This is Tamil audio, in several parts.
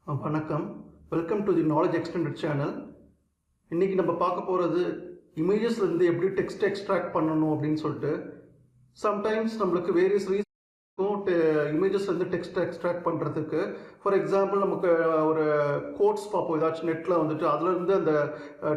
வணக்கம். Welcome to the knowledge extended channel. இன்றைக்கி நம்ம பார்க்க போகிறது இமேஜஸ்லேருந்து எப்படி டெக்ஸ்ட் எக்ஸ்ட்ராக்ட் பண்ணணும் அப்படின்னு சொல்லிட்டு. சம்டைம்ஸ் நம்மளுக்கு வேரியஸ் ரீசன் இமேஜஸ் வந்து டெக்ஸ்ட் எக்ஸ்ட்ராக்ட் பண்ணுறதுக்கு. ஃபார் எக்ஸாம்பிள் நமக்கு ஒரு கோட்ஸ் பார்ப்போம், ஏதாச்சும் நெட்டில் வந்துட்டு அதுலேருந்து அந்த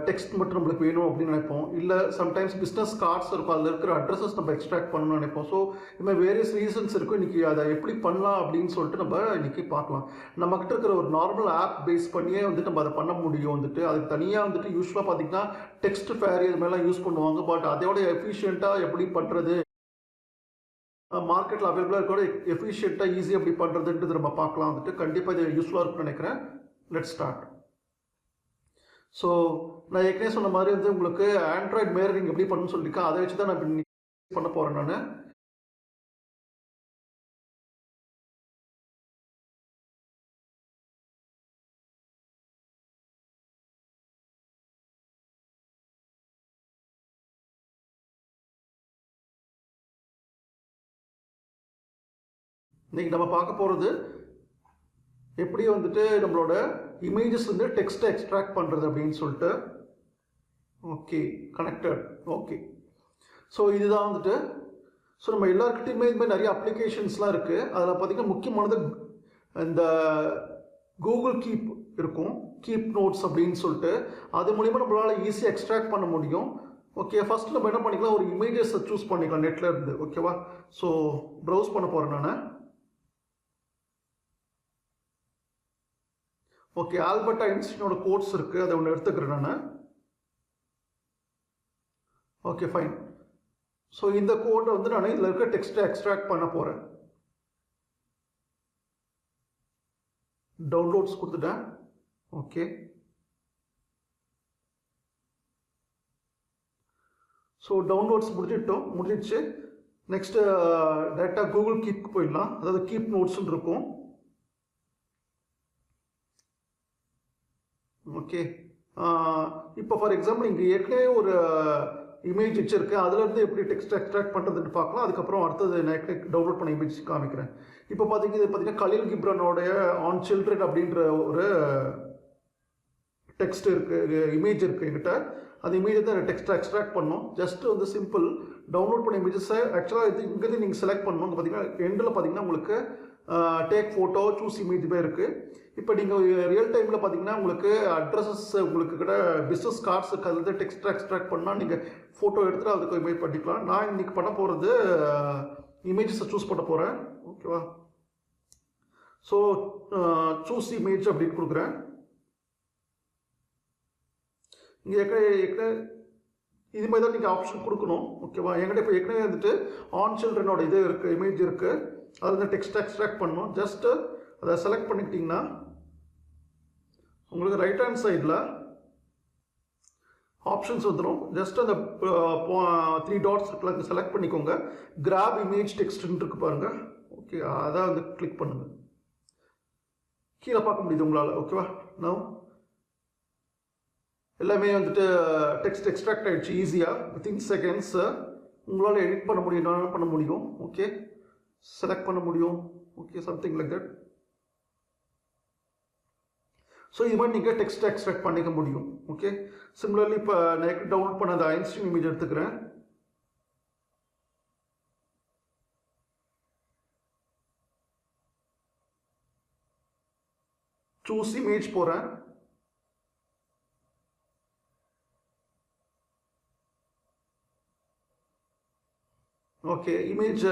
டெக்ஸ்ட் மட்டும் நம்மளுக்கு வேணும் அப்படின்னு நினைப்போம். இல்லை சம்டைம்ஸ் பிஸ்னஸ் கார்ட்ஸ் இருக்கும், அதில் இருக்கிற அட்ரஸஸ் நம்ம எக்ஸ்ட்ராக்ட் பண்ணணும்னு நினைப்போம். ஸோ இது மாதிரி வேரியஸ் ரீசன்ஸ் இருக்கும். இன்றைக்கி அதை எப்படி பண்ணலாம் அப்படின்னு சொல்லிட்டு நம்ம இன்றைக்கி பார்க்கலாம். நம்மக்கிட்ட இருக்கிற ஒரு நார்மல் ஆப் பேஸ் பண்ணியே வந்துட்டு நம்ம அதை பண்ண முடியும். வந்துட்டு அதுக்கு தனியாக வந்துட்டு யூஸ்வலாக பார்த்திங்கன்னா டெக்ஸ்ட் ஃபேரி இது மாதிரிலாம் யூஸ் பண்ணுவாங்க. பட் அதோட எஃபிஷியண்ட்டாக எப்படி பண்ணுறது, மார்க்கெட்டில் அவைலபிளாக இருக்கோட எஃபிஷியண்ட்டாக ஈஸியாக எப்படி பண்ணுறதுன்றது நம்ம பார்க்கலாம். வந்துட்டு கண்டிப்பாக இது யூஸ்ஃபுல்லாக இருக்குன்னு நினைக்கிறேன். Let's start. ஸோ நான் ஏற்கனவே சொன்ன மாதிரி வந்து உங்களுக்கு ஆண்ட்ராய்டு மிரரிங் எப்படி பண்ணணும்னு சொல்லியிருக்கேன். அதை வச்சு தான் நான் பண்ண போகிறேன். நான் இன்றைக்கி நம்ம பார்க்க போகிறது எப்படி வந்துட்டு நம்மளோட இமேஜஸ் வந்து டெக்ஸ்ட்டை எக்ஸ்ட்ராக்ட் பண்ணுறது அப்படின்னு சொல்லிட்டு. Okay, connected. ஓகே, ஸோ இதுதான் வந்துட்டு. ஸோ நம்ம எல்லாருக்கிட்டையுமே இது மாதிரி நிறைய அப்ளிகேஷன்ஸ்லாம் இருக்குது. அதில் பார்த்திங்கன்னா முக்கியமானது இந்த கூகுள் கீப் இருக்கும், கீப் நோட்ஸ் அப்படின்னு சொல்லிட்டு. அது மூலிமா நம்மளால் ஈஸியாக எக்ஸ்ட்ராக்ட் பண்ண முடியும். ஓகே, ஃபஸ்ட்டு நம்ம என்ன பண்ணிக்கலாம், ஒரு இமேஜஸை சூஸ் பண்ணிக்கலாம் நெட்டில் இருந்து. ஓகேவா, ஸோ ப்ரௌஸ் பண்ண போகிறேன் நான். ஓகே, ஆல்பர்ட் ஐன்ஸ்டீனோட கோட்ஸ் இருக்குது, அதை ஒன்று எடுத்துக்கிறேன் நான். Okay, fine. ஸோ இந்த கோடை வந்து நான் இதில் இருக்க டெக்ஸ்ட்டை எக்ஸ்ட்ராக்ட் பண்ண போகிறேன். டவுன்லோட்ஸ் கொடுத்துட்டேன். ஓகே, ஸோ டவுன்லோட்ஸ் முடிஞ்சிடுச்சு. நெக்ஸ்ட்டு டேரெக்டாக கூகுள் கீப்க்கு போயிடலாம். அதாவது கீப் நோட்ஸ்ன்னு இருக்கும். ஓகே, இப்போ ஃபார் எக்ஸாம்பிள் இங்கே ஏற்கனவே ஒரு இமேஜ் வச்சுருக்கேன், அதுலேருந்து எப்படி டெக்ஸ்ட் எக்ஸ்ட்ராக்ட் பண்ணுறதுன்னு பார்க்கலாம். அதுக்கப்புறம் அடுத்தது நான் ஏற்கனவே டவுன்லோட் பண்ண இமேஜ் காமிக்கிறேன். இப்போ பார்த்தீங்கன்னா கலீல் கிப்ரானோடைய ஆன் சில்ட்ரன் அப்படின்ற ஒரு டெக்ஸ்ட் இருக்குது, இமேஜ் இருக்குது என்கிட்ட. அந்த இமேஜை தான் டெக்ஸ்ட்டை எக்ஸ்ட்ராக்ட் பண்ணணும். ஜஸ்ட்டு வந்து சிம்பிள் டவுன்லோட் பண்ண இமேஜஸை ஆக்சுவலாக இது இங்கேருந்து நீங்கள் செலக்ட் பண்ணணும். பார்த்தீங்கன்னா எண்டில் பார்த்தீங்கன்னா உங்களுக்கு டேக் ஃபோட்டோ, சூஸ் இமேஜுமே இருக்குது. இப்போ நீங்கள் ரியல் டைமில் பார்த்தீங்கன்னா உங்களுக்கு அட்ரஸஸ் உங்களுக்கு கிட்ட பிஸ்னஸ் கார்ட்ஸ் இருக்குது, அதில் டெக்ஸ்ட் எக்ஸ்ட்ராக்ட் பண்ணால் நீங்கள் ஃபோட்டோ எடுத்துகிட்டு அதுக்கு இமேஜ் பண்ணிக்கலாம். நான் இன்றைக்கி பண்ண போகிறது இமேஜஸை சூஸ் பண்ண போகிறேன். ஓகேவா, ஸோ சூஸ் இமேஜ் அப்படின்னு கொடுக்குறேன். இங்கே இது மாதிரி தான் நீங்கள் ஆப்ஷன் கொடுக்கணும். ஓகேவா, என்கிட்ட இப்போ ஏற்கனவே வந்துட்டு ஆன் சில்ட்ரனோட இது இருக்குது, இமேஜ் இருக்குது, அதில் வந்து டெக்ஸ்ட் எக்ஸ்ட்ராக்ட் பண்ணணும். ஜஸ்ட்டு அதை செலக்ட் பண்ணிக்கிட்டிங்கன்னா உங்களுக்கு ரைட் ஹேண்ட் சைடில் ஆப்ஷன்ஸ் வந்துடும். ஜஸ்ட் அந்த 3 டாட்ஸ் இருக்குல்ல, செலக்ட் பண்ணிக்கோங்க. கிராப் இமேஜ் டெக்ஸ்ட்னு இருக்கு பாருங்கள். ஓகே, அதை வந்து கிளிக் பண்ணுங்கள். கீழே பார்க்க முடியுது உங்களால். ஓகேவா, நான் எல்லாமே வந்துட்டு டெக்ஸ்ட் எக்ஸ்ட்ராக்ட் ஆகிடுச்சு ஈஸியாக. வித்தின் செகண்ட்ஸ் உங்களால் எடிட் பண்ண முடியும். ஓகே, செலக்ட் பண்ண முடியும். Okay, something like that. So இது மாதிரி நீங்கள் டெக்ஸ்ட் எக்ஸ்ட்ராக்ட் பண்ணிக்க முடியும். ஓகே, சிமிலர்லி இப்போ நான் டவுன்லோட் பண்ண அந்த ஐன்ஸ்டீன் இமேஜ் எடுத்துக்கிறேன். சூஸ் இமேஜ் போகிறேன். ஓகே, இமேஜ்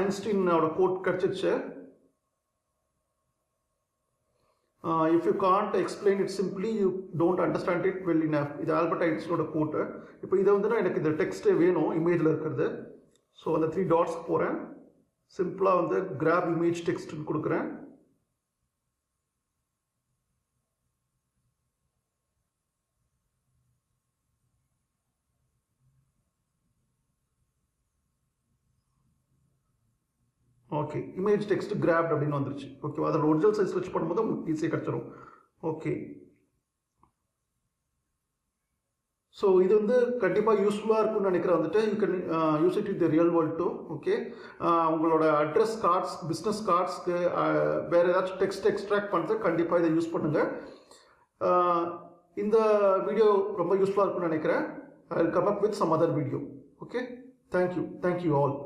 ஐன்ஸ்டீனோட கோட் கிடச்சிருச்சு. If you can't explain it simply you don't understand it well enough. இது ஆல்பர்ட் ஐன்ஸ்டீனோட கோட்டு. இப்போ இதை வந்து எனக்கு இந்த டெக்ஸ்ட்டே வேணும் இமேஜில் இருக்கிறது. ஸோ அந்த 3 டாட்ஸ்க்கு போகிறேன். சிம்பிளாக வந்து கிராப் இமேஜ் டெக்ஸ்ட்னு கொடுக்குறேன். ஓகே, இமேஜ் டெக்ஸ்ட் கிராப்ட் அப்படின்னு வந்துருச்சு. ஓகேவா, அதோட ஒரிஜினல் சைஸ் வச்சு பண்ணும்போது உங்களுக்கு ஈஸியாக கிடச்சிரும். ஓகே, ஸோ இது வந்து கண்டிப்பாக யூஸ்ஃபுல்லாக இருக்கும்னு நினைக்கிறேன். வந்துட்டு you can use it in the real world too. Okay, உங்களோட அட்ரஸ் கார்ட்ஸ், பிஸ்னஸ் கார்ட்ஸ்க்கு வேறு ஏதாச்சும் டெக்ஸ்ட் எக்ஸ்ட்ராக்ட் பண்ணுறது கண்டிப்பாக இதை யூஸ் பண்ணுங்கள். இந்த வீடியோ ரொம்ப யூஸ்ஃபுல்லாக இருக்கும்னு நினைக்கிறேன். I will come up with some other video. Okay, thank you all.